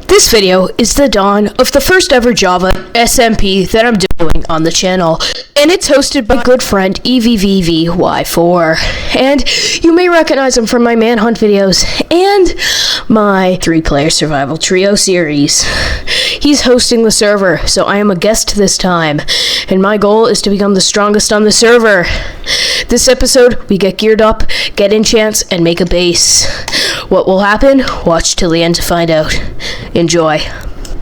This video is the dawn of the first ever Java SMP that I'm doing on the channel, and it's hosted by good friend EVVVY4, and you may recognize him from my Manhunt videos and my 3-player survival trio series. He's hosting the server, so I am a guest this time, and my goal is to become the strongest on the server. This episode, we get geared up, get enchants, and make a base. What will happen? Watch till the end to find out. Enjoy.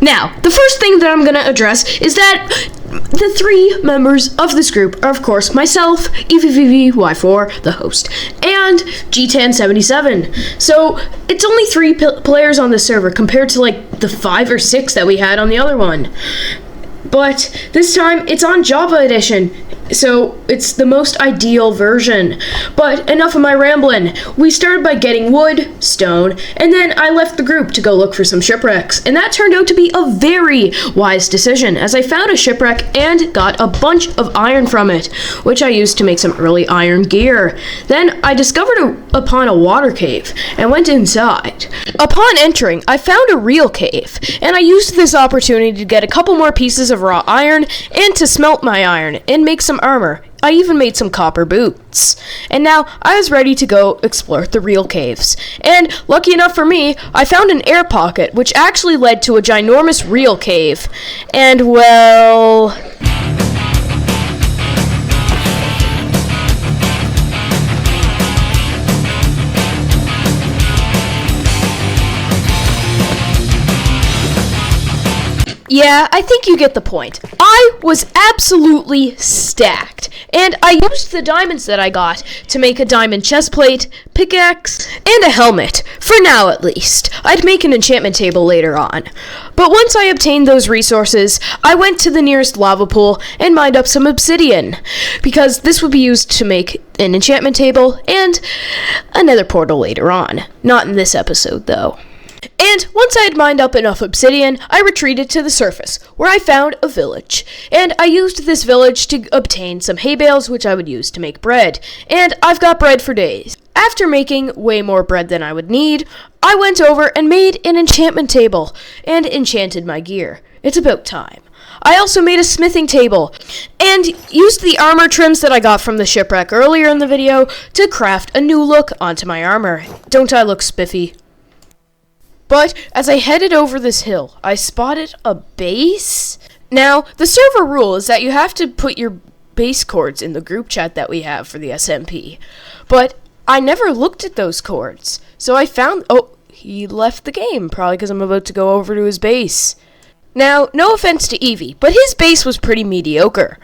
Now, the first thing that I'm going to address is that the 3 members of this group are, of course, myself, EVVVY4, the host, and KM5000. So, it's only 3 players on this server compared to, the 5 or 6 that we had on the other one. But this time, it's on Java Edition, so it's the most ideal version. But enough of my rambling. We started by getting wood, stone, and then I left the group to go look for some shipwrecks. And that turned out to be a very wise decision, as I found a shipwreck and got a bunch of iron from it, which I used to make some early iron gear. Then I discovered upon a water cave and went inside. Upon entering, I found a real cave, and I used this opportunity to get a couple more pieces of raw iron and to smelt my iron and make some armor. I even made some copper boots. And now I was ready to go explore the real caves. And lucky enough for me, I found an air pocket which actually led to a ginormous real cave. And well, yeah, I think you get the point. I was absolutely stacked, and I used the diamonds that I got to make a diamond chestplate, pickaxe, and a helmet, for now at least. I'd make an enchantment table later on. But once I obtained those resources, I went to the nearest lava pool and mined up some obsidian, because this would be used to make an enchantment table and another portal later on. Not in this episode, though. And once I had mined up enough obsidian, I retreated to the surface, where I found a village. And I used this village to obtain some hay bales, which I would use to make bread. And I've got bread for days. After making way more bread than I would need, I went over and made an enchantment table, and enchanted my gear. It's about time. I also made a smithing table, and used the armor trims that I got from the shipwreck earlier in the video to craft a new look onto my armor. Don't I look spiffy? But as I headed over this hill, I spotted a base. Now, the server rule is that you have to put your base coords in the group chat that we have for the SMP. But I never looked at those coords. So I found... Oh, he left the game, probably because I'm about to go over to his base. Now, no offense to Evie, but his base was pretty mediocre.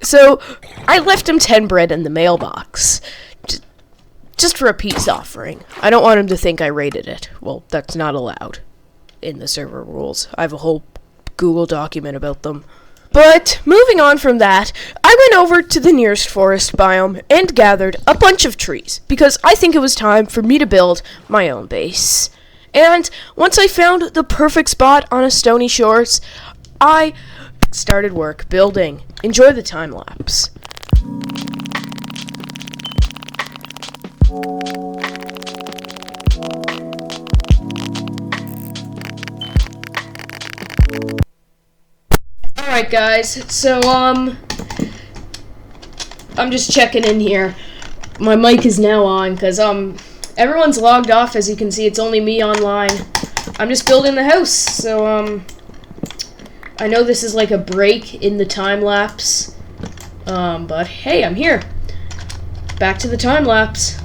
So I left him 10 bread in the mailbox. Just for a peace offering. I don't want him to think I raided it. Well, that's not allowed in the server rules. I have a whole Google document about them. But moving on from that, I went over to the nearest forest biome and gathered a bunch of trees because I think it was time for me to build my own base. And once I found the perfect spot on a stony shores, I started work building. Enjoy the time lapse. Alright guys, so I'm just checking in here. My mic is now on because everyone's logged off. As you can see, it's only me online. I'm just building the house. So I know this is like a break in the time lapse. But hey, I'm here. Back to the time lapse.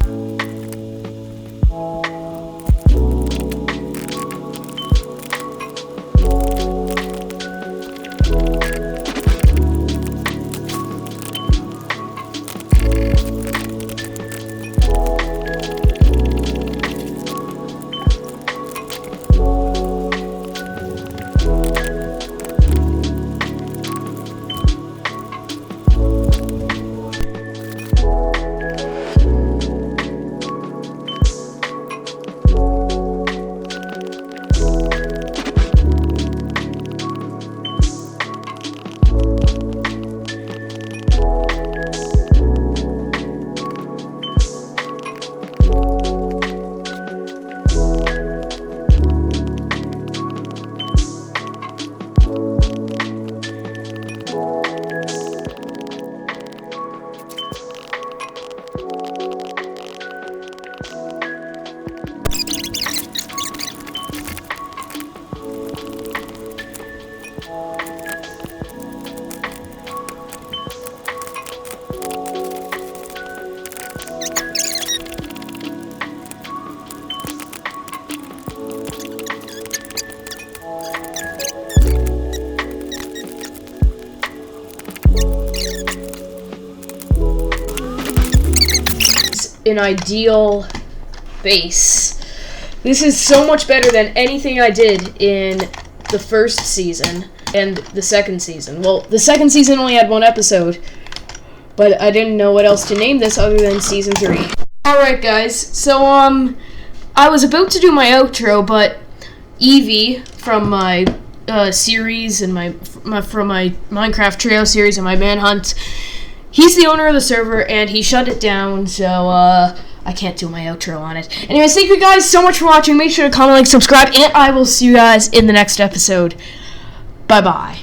An ideal base. This is so much better than anything I did in the first season and the second season. Well, the second season only had one episode, but I didn't know what else to name this other than Season 3. Alright guys, so I was about to do my outro, but Evie from my series and from my Minecraft Trio series and my Manhunt, he's the owner of the server, and he shut it down, so, I can't do my outro on it. Anyways, thank you guys so much for watching. Make sure to comment, like, subscribe, and I will see you guys in the next episode. Bye-bye.